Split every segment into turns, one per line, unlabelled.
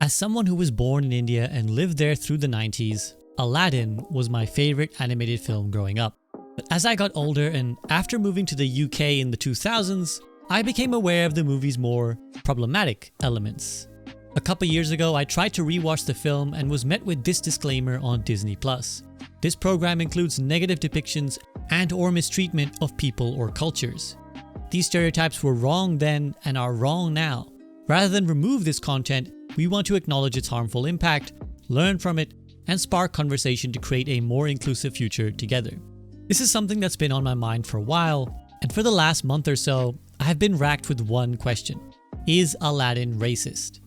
As someone who was born in India and lived there through the 90s, Aladdin was my favorite animated film growing up. But as I got older and after moving to the UK in the 2000s, I became aware of the movie's more problematic elements. A couple years ago, I tried to rewatch the film and was met with this disclaimer on Disney+. This program includes negative depictions and/or mistreatment of people or cultures. These stereotypes were wrong then and are wrong now. Rather than remove this content, we want to acknowledge its harmful impact, learn from it, and spark conversation to create a more inclusive future together. This is something that's been on my mind for a while, and for the last month or so, I have been racked with one question. Is Aladdin racist?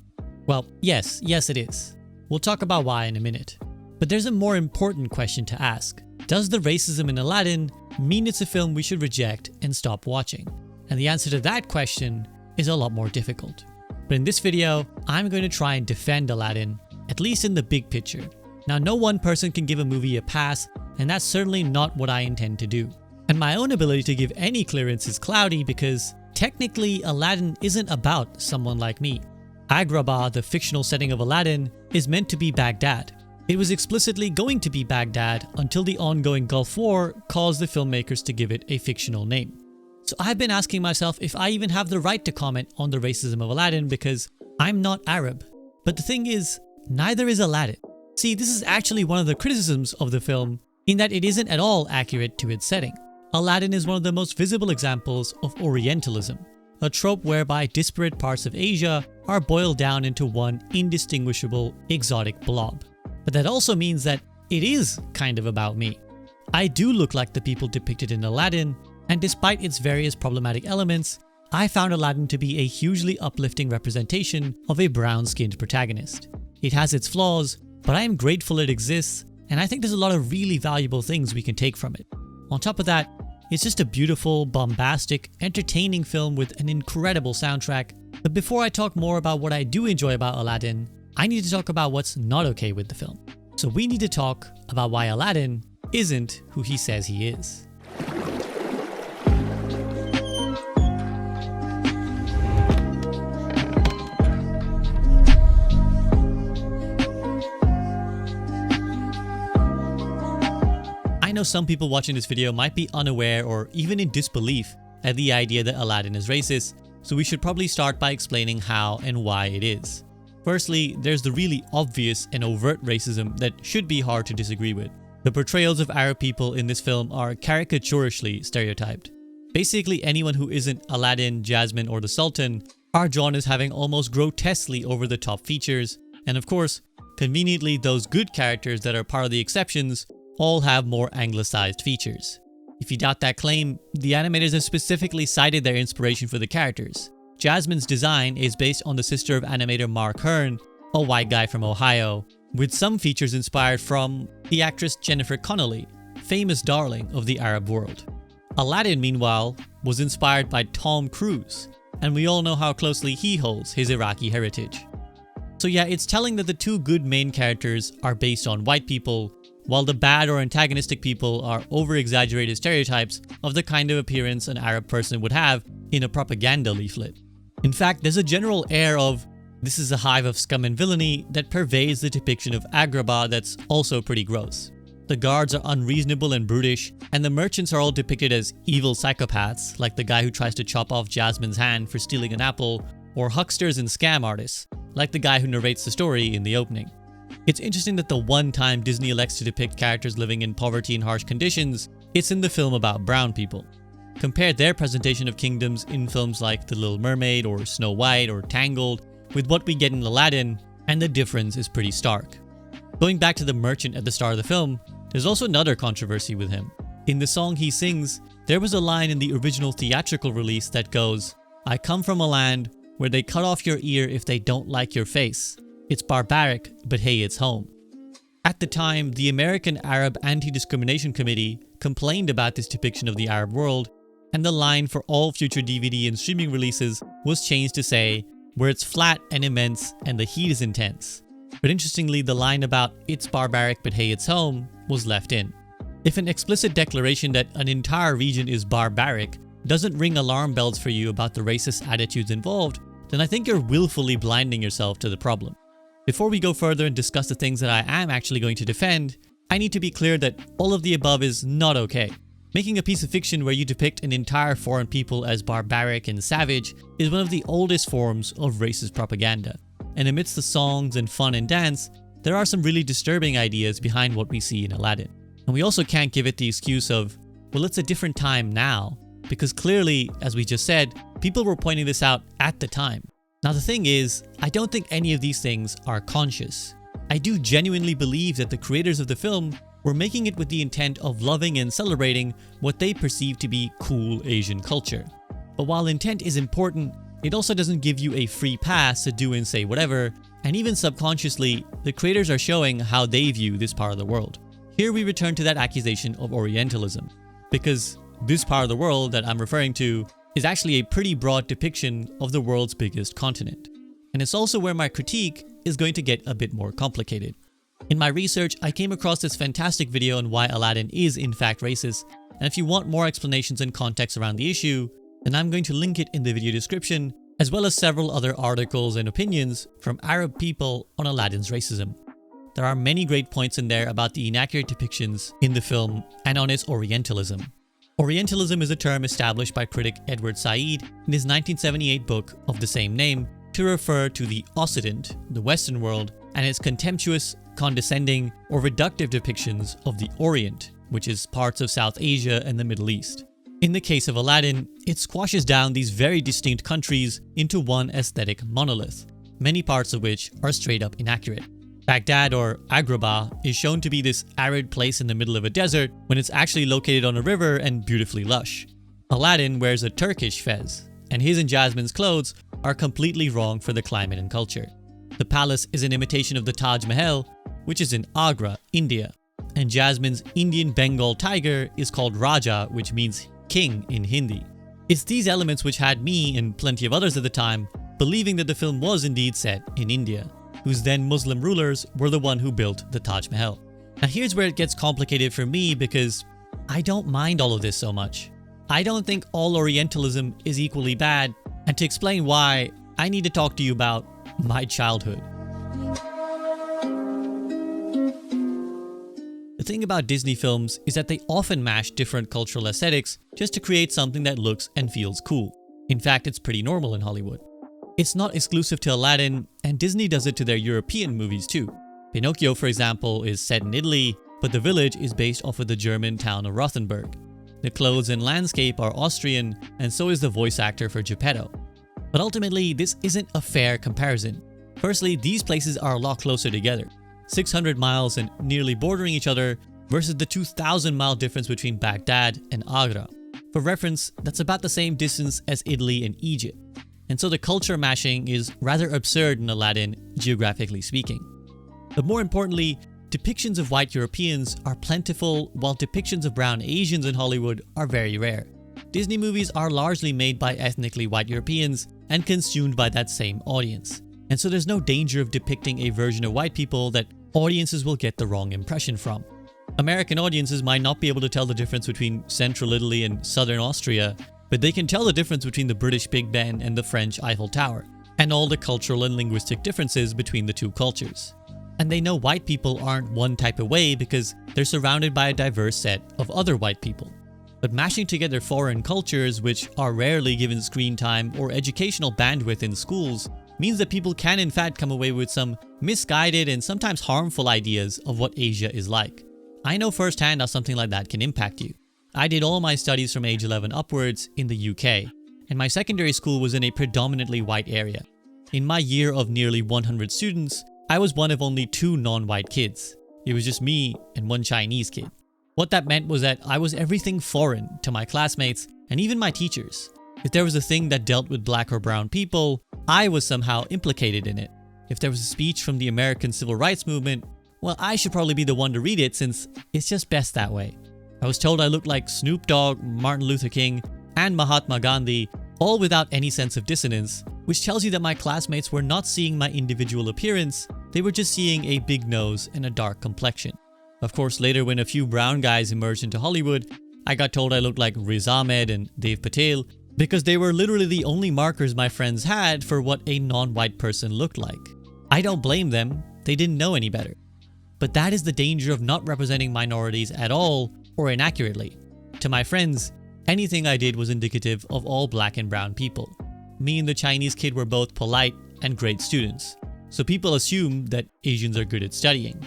Well, yes it is. We'll talk about why in a minute. But there's a more important question to ask. Does the racism in Aladdin mean it's a film we should reject and stop watching? And the answer to that question is a lot more difficult. But in this video, I'm going to try and defend Aladdin, at least in the big picture. Now, no one person can give a movie a pass, and that's certainly not what I intend to do. And my own ability to give any clearance is cloudy because technically Aladdin isn't about someone like me. Agrabah, the fictional setting of Aladdin, is meant to be Baghdad. It was explicitly going to be Baghdad until the ongoing Gulf War caused the filmmakers to give it a fictional name. So I've been asking myself if I even have the right to comment on the racism of Aladdin because I'm not Arab. But the thing is, neither is Aladdin. See, this is actually one of the criticisms of the film in that it isn't at all accurate to its setting. Aladdin is one of the most visible examples of Orientalism, a trope whereby disparate parts of Asia are boiled down into one indistinguishable exotic blob. But that also means that it is kind of about me. I do look like the people depicted in Aladdin, and despite its various problematic elements, I found Aladdin to be a hugely uplifting representation of a brown-skinned protagonist. It has its flaws, but I am grateful it exists, and I think there's a lot of really valuable things we can take from it. On top of that, it's just a beautiful, bombastic, entertaining film with an incredible soundtrack. But before I talk more about what I do enjoy about Aladdin, I need to talk about what's not okay with the film. So we need to talk about why Aladdin isn't who he says he is. I know some people watching this video might be unaware or even in disbelief at the idea that Aladdin is racist, so we should probably start by explaining how and why it is. Firstly, there's the really obvious and overt racism that should be hard to disagree with. The portrayals of Arab people in this film are caricaturishly stereotyped. Basically, anyone who isn't Aladdin, Jasmine, or the Sultan are drawn as having almost grotesquely over-the-top features, and of course, conveniently those good characters that are part of the exceptions all have more anglicized features. If you doubt that claim, the animators have specifically cited their inspiration for the characters. Jasmine's design is based on the sister of animator Mark Hearn, a white guy from Ohio, with some features inspired from the actress Jennifer Connelly, famous darling of the Arab world. Aladdin, meanwhile, was inspired by Tom Cruise, and we all know how closely he holds his Iraqi heritage. So yeah, it's telling that the two good main characters are based on white people, while the bad or antagonistic people are over-exaggerated stereotypes of the kind of appearance an Arab person would have in a propaganda leaflet. In fact, there's a general air of this is a hive of scum and villainy that pervades the depiction of Agrabah that's also pretty gross. The guards are unreasonable and brutish, and the merchants are all depicted as evil psychopaths, like the guy who tries to chop off Jasmine's hand for stealing an apple, or hucksters and scam artists, like the guy who narrates the story in the opening. It's interesting that the one time Disney elects to depict characters living in poverty and harsh conditions, it's in the film about brown people. Compare their presentation of kingdoms in films like The Little Mermaid or Snow White or Tangled with what we get in Aladdin, and the difference is pretty stark. Going back to the merchant at the start of the film, there's also another controversy with him. In the song he sings, there was a line in the original theatrical release that goes, "I come from a land where they cut off your ear if they don't like your face. It's barbaric, but hey, it's home." At the time, the American Arab Anti-Discrimination Committee complained about this depiction of the Arab world, and the line for all future DVD and streaming releases was changed to say, "where it's flat and immense and the heat is intense." But interestingly, the line about "it's barbaric, but hey, it's home" was left in. If an explicit declaration that an entire region is barbaric doesn't ring alarm bells for you about the racist attitudes involved, then I think you're willfully blinding yourself to the problem. Before we go further and discuss the things that I am actually going to defend, I need to be clear that all of the above is not okay. Making a piece of fiction where you depict an entire foreign people as barbaric and savage is one of the oldest forms of racist propaganda. And amidst the songs and fun and dance, there are some really disturbing ideas behind what we see in Aladdin. And we also can't give it the excuse of, well, it's a different time now, because clearly, as we just said, people were pointing this out at the time. Now the thing is, I don't think any of these things are conscious. I do genuinely believe that the creators of the film were making it with the intent of loving and celebrating what they perceive to be cool Asian culture. But while intent is important, it also doesn't give you a free pass to do and say whatever, and even subconsciously, the creators are showing how they view this part of the world. Here we return to that accusation of Orientalism, because this part of the world that I'm referring to is actually a pretty broad depiction of the world's biggest continent. And it's also where my critique is going to get a bit more complicated. In my research, I came across this fantastic video on why Aladdin is in fact racist, and if you want more explanations and context around the issue, then I'm going to link it in the video description, as well as several other articles and opinions from Arab people on Aladdin's racism. There are many great points in there about the inaccurate depictions in the film and on its Orientalism. Orientalism is a term established by critic Edward Said in his 1978 book of the same name to refer to the Occident, the Western world, and its contemptuous, condescending, or reductive depictions of the Orient, which is parts of South Asia and the Middle East. In the case of Aladdin, it squashes down these very distinct countries into one aesthetic monolith, many parts of which are straight up inaccurate. Baghdad, or Agrabah, is shown to be this arid place in the middle of a desert when it's actually located on a river and beautifully lush. Aladdin wears a Turkish fez, and his and Jasmine's clothes are completely wrong for the climate and culture. The palace is an imitation of the Taj Mahal, which is in Agra, India, and Jasmine's Indian Bengal tiger is called Raja, which means king in Hindi. It's these elements which had me, and plenty of others at the time, believing that the film was indeed set in India, whose then Muslim rulers were the one who built the Taj Mahal. Now here's where it gets complicated for me, because I don't mind all of this so much. I don't think all Orientalism is equally bad, and to explain why, I need to talk to you about my childhood. The thing about Disney films is that they often mash different cultural aesthetics just to create something that looks and feels cool. In fact, it's pretty normal in Hollywood. It's not exclusive to Aladdin, and Disney does it to their European movies too. Pinocchio, for example, is set in Italy, but the village is based off of the German town of Rothenburg. The clothes and landscape are Austrian, and so is the voice actor for Geppetto. But ultimately, this isn't a fair comparison. Firstly, these places are a lot closer together, 600 miles and nearly bordering each other, versus the 2,000-mile difference between Baghdad and Agra. For reference, that's about the same distance as Italy and Egypt. And so the culture mashing is rather absurd in Aladdin, geographically speaking. But more importantly, depictions of white Europeans are plentiful, while depictions of brown Asians in Hollywood are very rare. Disney movies are largely made by ethnically white Europeans and consumed by that same audience. And so there's no danger of depicting a version of white people that audiences will get the wrong impression from. American audiences might not be able to tell the difference between Central Italy and Southern Austria, but they can tell the difference between the British Big Ben and the French Eiffel Tower, and all the cultural and linguistic differences between the two cultures. And they know white people aren't one type of way because they're surrounded by a diverse set of other white people. But mashing together foreign cultures, which are rarely given screen time or educational bandwidth in schools, means that people can in fact come away with some misguided and sometimes harmful ideas of what Asia is like. I know firsthand how something like that can impact you. I did all my studies from age 11 upwards in the UK, and my secondary school was in a predominantly white area. In my year of nearly 100 students, I was one of only 2 non-white kids. It was just me and one Chinese kid. What that meant was that I was everything foreign to my classmates and even my teachers. If there was a thing that dealt with black or brown people, I was somehow implicated in it. If there was a speech from the American Civil Rights Movement, well, I should probably be the one to read it since it's just best that way. I was told I looked like Snoop Dogg, Martin Luther King, and Mahatma Gandhi, all without any sense of dissonance, which tells you that my classmates were not seeing my individual appearance, they were just seeing a big nose and a dark complexion. Of course, later when a few brown guys emerged into Hollywood, I got told I looked like Riz Ahmed and Dev Patel, because they were literally the only markers my friends had for what a non-white person looked like. I don't blame them, they didn't know any better. But that is the danger of not representing minorities at all or inaccurately. To my friends, anything I did was indicative of all black and brown people. Me and the Chinese kid were both polite and great students, so people assume that Asians are good at studying.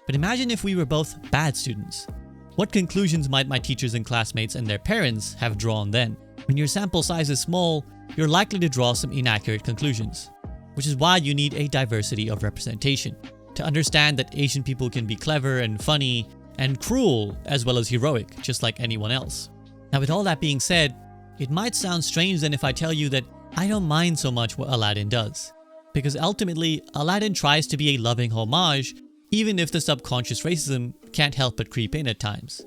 But imagine if we were both bad students. What conclusions might my teachers and classmates and their parents have drawn then? When your sample size is small, you're likely to draw some inaccurate conclusions, which is why you need a diversity of representation to understand that Asian people can be clever and funny and cruel as well as heroic, just like anyone else. Now, with all that being said, it might sound strange then if I tell you that I don't mind so much what Aladdin does, because ultimately Aladdin tries to be a loving homage, even if the subconscious racism can't help but creep in at times.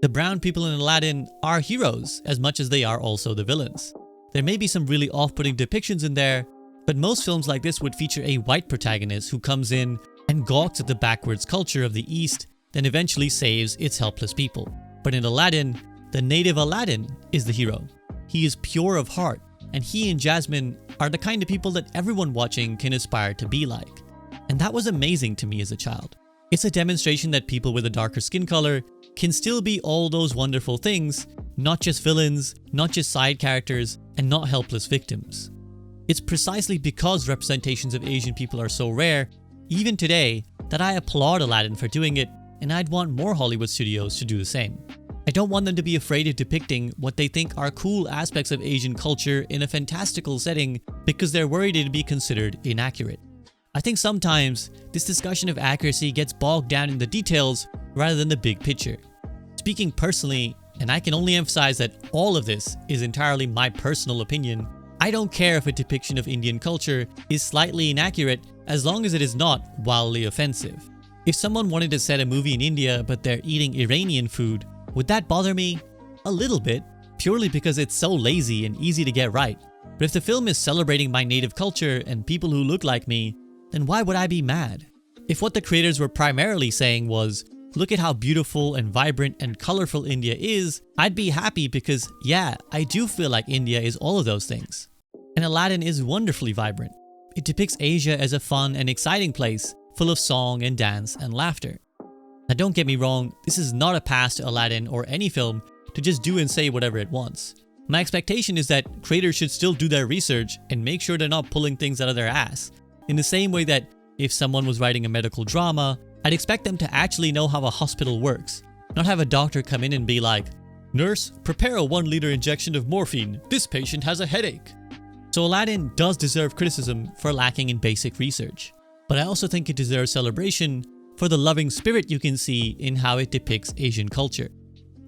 The brown people in Aladdin are heroes as much as they are also the villains. There may be some really off-putting depictions in there, but most films like this would feature a white protagonist who comes in and gawks at the backwards culture of the East, then eventually saves its helpless people. But in Aladdin, the native Aladdin is the hero. He is pure of heart, and he and Jasmine are the kind of people that everyone watching can aspire to be like. And that was amazing to me as a child. It's a demonstration that people with a darker skin color can still be all those wonderful things, not just villains, not just side characters, and not helpless victims. It's precisely because representations of Asian people are so rare, even today, that I applaud Aladdin for doing it, and I'd want more Hollywood studios to do the same. I don't want them to be afraid of depicting what they think are cool aspects of Asian culture in a fantastical setting because they're worried it'd be considered inaccurate. I think sometimes this discussion of accuracy gets bogged down in the details rather than the big picture. Speaking personally, and I can only emphasize that all of this is entirely my personal opinion, I don't care if a depiction of Indian culture is slightly inaccurate as long as it is not wildly offensive. If someone wanted to set a movie in India but they're eating Iranian food, would that bother me? A little bit, purely because it's so lazy and easy to get right. But if the film is celebrating my native culture and people who look like me, then why would I be mad? If what the creators were primarily saying was, look at how beautiful and vibrant and colorful India is, I'd be happy because, yeah, I do feel like India is all of those things. And Aladdin is wonderfully vibrant. It depicts Asia as a fun and exciting place, full of song and dance and laughter. Now don't get me wrong, this is not a pass to Aladdin or any film to just do and say whatever it wants. My expectation is that creators should still do their research and make sure they're not pulling things out of their ass. In the same way that if someone was writing a medical drama, I'd expect them to actually know how a hospital works, not have a doctor come in and be like, "Nurse, prepare a 1-liter injection of morphine. This patient has a headache." So Aladdin does deserve criticism for lacking in basic research, but I also think it deserves celebration for the loving spirit you can see in how it depicts Asian culture.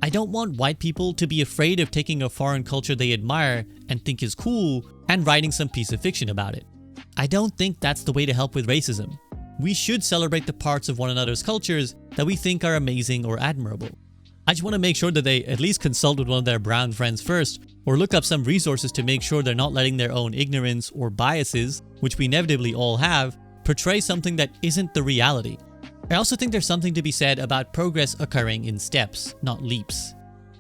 I don't want white people to be afraid of taking a foreign culture they admire and think is cool and writing some piece of fiction about it. I don't think that's the way to help with racism. We should celebrate the parts of one another's cultures that we think are amazing or admirable. I just want to make sure that they at least consult with one of their brown friends first, or look up some resources to make sure they're not letting their own ignorance or biases, which we inevitably all have, portray something that isn't the reality. I also think there's something to be said about progress occurring in steps, not leaps.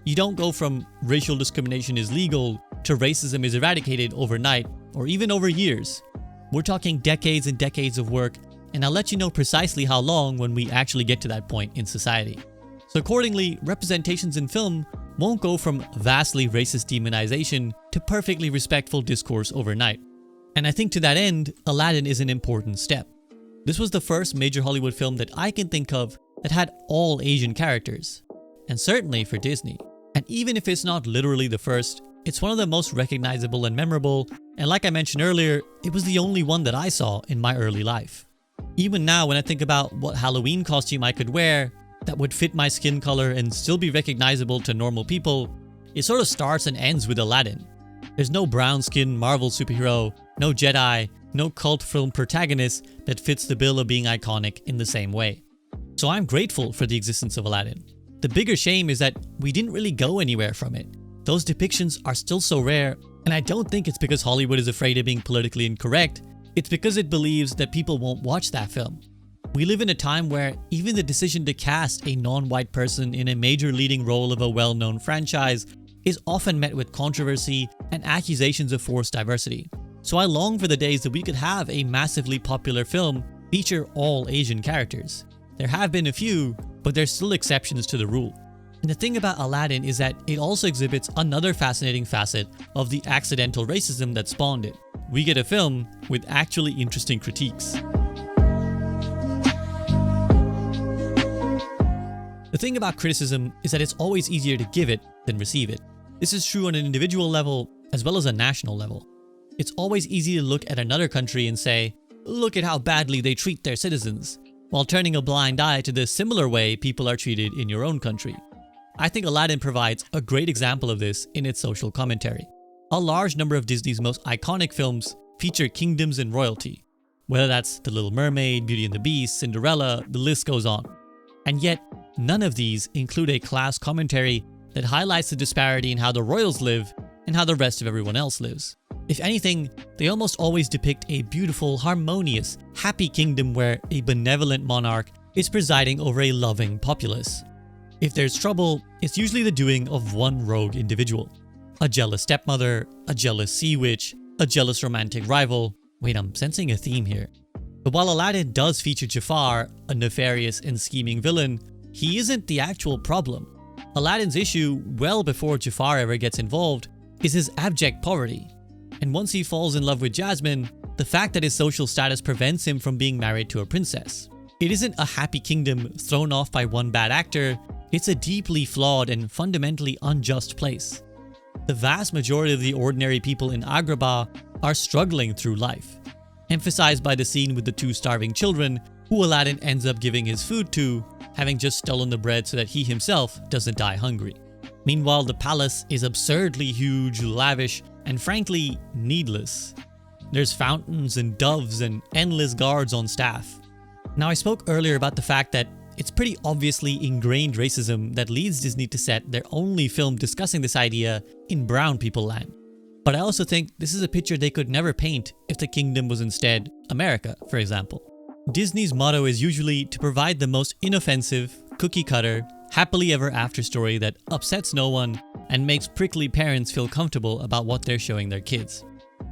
You don't go from racial discrimination is legal to racism is eradicated overnight or even over years. We're talking decades and decades of work, and I'll let you know precisely how long when we actually get to that point in society. So accordingly, representations in film won't go from vastly racist demonization to perfectly respectful discourse overnight. And I think to that end, Aladdin is an important step. This was the first major Hollywood film that I can think of that had all Asian characters, and certainly for Disney. And even if it's not literally the first, it's one of the most recognizable and memorable, and like I mentioned earlier, it was the only one that I saw in my early life. Even now, when I think about what Halloween costume I could wear that would fit my skin color and still be recognizable to normal people, it sort of starts and ends with Aladdin. There's no brown-skinned Marvel superhero, no Jedi, no cult film protagonist that fits the bill of being iconic in the same way. So I'm grateful for the existence of Aladdin. The bigger shame is that we didn't really go anywhere from it. Those depictions are still so rare, and I don't think it's because Hollywood is afraid of being politically incorrect. It's because it believes that people won't watch that film. We live in a time where even the decision to cast a non-white person in a major leading role of a well-known franchise is often met with controversy and accusations of forced diversity. So I long for the days that we could have a massively popular film feature all Asian characters. There have been a few, but there's still exceptions to the rule. And the thing about Aladdin is that it also exhibits another fascinating facet of the accidental racism that spawned it. We get a film with actually interesting critiques. The thing about criticism is that it's always easier to give it than receive it. This is true on an individual level as well as a national level. It's always easy to look at another country and say, look at how badly they treat their citizens, while turning a blind eye to the similar way people are treated in your own country. I think Aladdin provides a great example of this in its social commentary. A large number of Disney's most iconic films feature kingdoms and royalty. Whether that's The Little Mermaid, Beauty and the Beast, Cinderella, the list goes on. And yet, none of these include a class commentary that highlights the disparity in how the royals live and how the rest of everyone else lives. If anything, they almost always depict a beautiful, harmonious, happy kingdom where a benevolent monarch is presiding over a loving populace. If there's trouble, it's usually the doing of one rogue individual. A jealous stepmother, a jealous sea witch, a jealous romantic rival. Wait, I'm sensing a theme here. But while Aladdin does feature Jafar, a nefarious and scheming villain, he isn't the actual problem. Aladdin's issue, well before Jafar ever gets involved, is his abject poverty. And once he falls in love with Jasmine, the fact that his social status prevents him from being married to a princess. It isn't a happy kingdom thrown off by one bad actor, it's a deeply flawed and fundamentally unjust place. The vast majority of the ordinary people in Agrabah are struggling through life, emphasized by the scene with the two starving children who Aladdin ends up giving his food to, having just stolen the bread so that he himself doesn't die hungry. Meanwhile, the palace is absurdly huge, lavish, and frankly, needless. There's fountains and doves and endless guards on staff. Now, I spoke earlier about the fact that it's pretty obviously ingrained racism that leads Disney to set their only film discussing this idea in brown people land. But I also think this is a picture they could never paint if the kingdom was instead America, for example. Disney's motto is usually to provide the most inoffensive, cookie-cutter, happily ever after story that upsets no one and makes prickly parents feel comfortable about what they're showing their kids.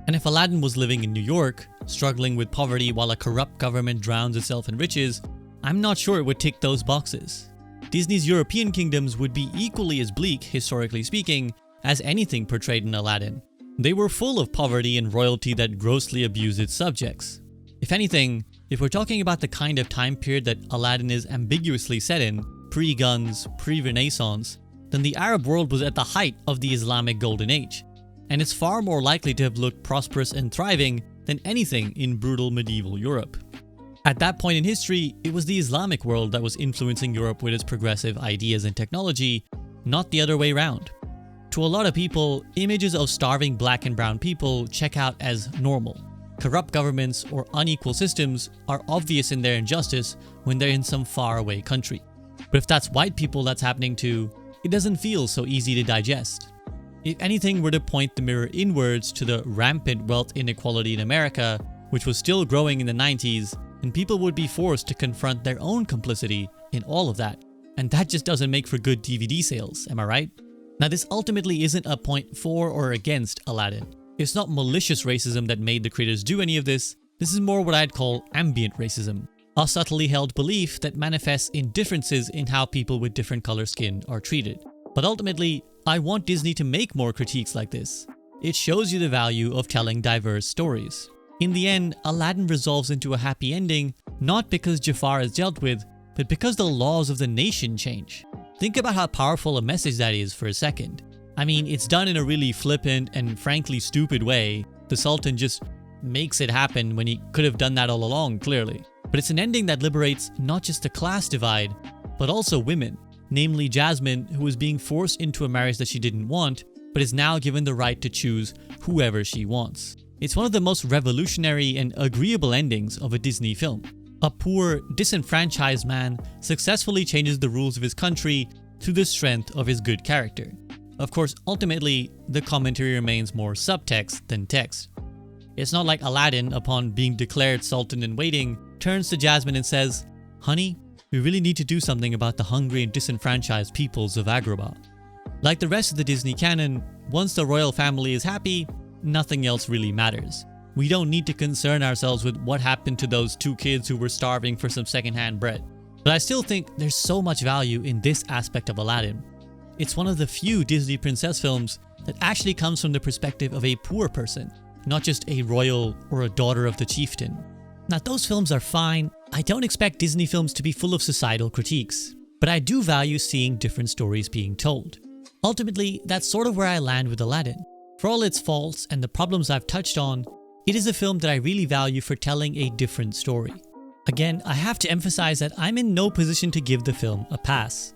And if Aladdin was living in New York, struggling with poverty while a corrupt government drowns itself in riches, I'm not sure it would tick those boxes. Disney's European kingdoms would be equally as bleak, historically speaking, as anything portrayed in Aladdin. They were full of poverty and royalty that grossly abused its subjects. If anything, if we're talking about the kind of time period that Aladdin is ambiguously set in, pre-guns, pre-Renaissance, then the Arab world was at the height of the Islamic Golden Age, and it's far more likely to have looked prosperous and thriving than anything in brutal medieval Europe. At that point in history, it was the Islamic world that was influencing Europe with its progressive ideas and technology, not the other way around. To a lot of people, images of starving black and brown people check out as normal. Corrupt governments or unequal systems are obvious in their injustice when they're in some faraway country. But if that's white people that's happening to, it doesn't feel so easy to digest. If anything were to point the mirror inwards to the rampant wealth inequality in America, which was still growing in the 90s, then people would be forced to confront their own complicity in all of that. And that just doesn't make for good DVD sales, am I right? Now, this ultimately isn't a point for or against Aladdin. It's not malicious racism that made the creators do any of this. This is more what I'd call ambient racism, a subtly held belief that manifests in differences in how people with different color skin are treated. But ultimately, I want Disney to make more critiques like this. It shows you the value of telling diverse stories. In the end, Aladdin resolves into a happy ending, not because Jafar is dealt with, but because the laws of the nation change. Think about how powerful a message that is for a second. I mean, it's done in a really flippant and frankly stupid way. The Sultan just makes it happen when he could have done that all along, clearly. But it's an ending that liberates not just the class divide, but also women. Namely Jasmine, who was being forced into a marriage that she didn't want, but is now given the right to choose whoever she wants. It's one of the most revolutionary and agreeable endings of a Disney film. A poor, disenfranchised man successfully changes the rules of his country through the strength of his good character. Of course, ultimately, the commentary remains more subtext than text. It's not like Aladdin, upon being declared Sultan in waiting, turns to Jasmine and says, "Honey, we really need to do something about the hungry and disenfranchised peoples of Agrabah." Like the rest of the Disney canon, once the royal family is happy, nothing else really matters. We don't need to concern ourselves with what happened to those 2 kids who were starving for some secondhand bread. But I still think there's so much value in this aspect of Aladdin. It's one of the few Disney princess films that actually comes from the perspective of a poor person, not just a royal or a daughter of the chieftain. Now, those films are fine. I don't expect Disney films to be full of societal critiques, but I do value seeing different stories being told. Ultimately, that's sort of where I land with Aladdin. For all its faults and the problems I've touched on, it is a film that I really value for telling a different story. Again, I have to emphasize that I'm in no position to give the film a pass.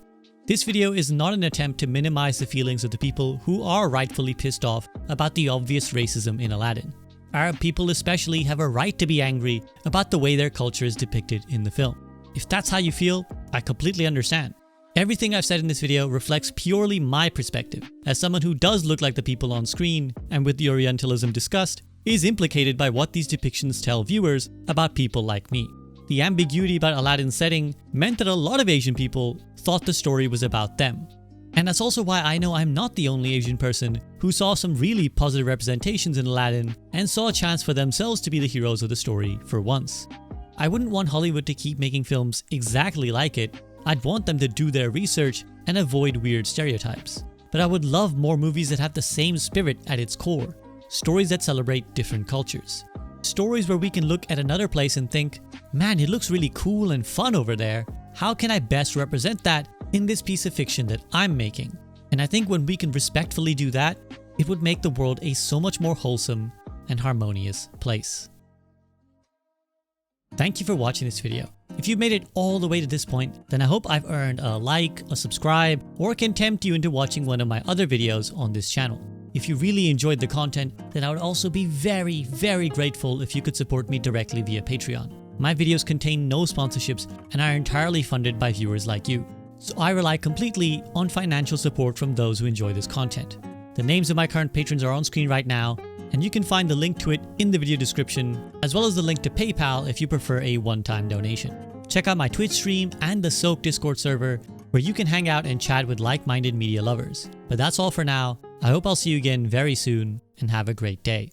This video is not an attempt to minimize the feelings of the people who are rightfully pissed off about the obvious racism in Aladdin. Arab people especially have a right to be angry about the way their culture is depicted in the film. If that's how you feel, I completely understand. Everything I've said in this video reflects purely my perspective, as someone who does look like the people on screen, and with the Orientalism discussed, is implicated by what these depictions tell viewers about people like me. The ambiguity about Aladdin's setting meant that a lot of Asian people thought the story was about them. And that's also why I know I'm not the only Asian person who saw some really positive representations in Aladdin and saw a chance for themselves to be the heroes of the story for once. I wouldn't want Hollywood to keep making films exactly like it. I'd want them to do their research and avoid weird stereotypes. But I would love more movies that have the same spirit at its core. Stories that celebrate different cultures. Stories where we can look at another place and think, man, it looks really cool and fun over there. How can I best represent that in this piece of fiction that I'm making? And I think when we can respectfully do that, it would make the world a so much more wholesome and harmonious place. Thank you for watching this video. If you've made it all the way to this point, then I hope I've earned a like, a subscribe, or can tempt you into watching one of my other videos on this channel. If you really enjoyed the content, then I would also be very, very grateful if you could support me directly via Patreon. My videos contain no sponsorships and are entirely funded by viewers like you. So I rely completely on financial support from those who enjoy this content. The names of my current patrons are on screen right now, and you can find the link to it in the video description, as well as the link to PayPal if you prefer a one-time donation. Check out my Twitch stream and the Soak Discord server, where you can hang out and chat with like-minded media lovers. But that's all for now. I hope I'll see you again very soon, and have a great day.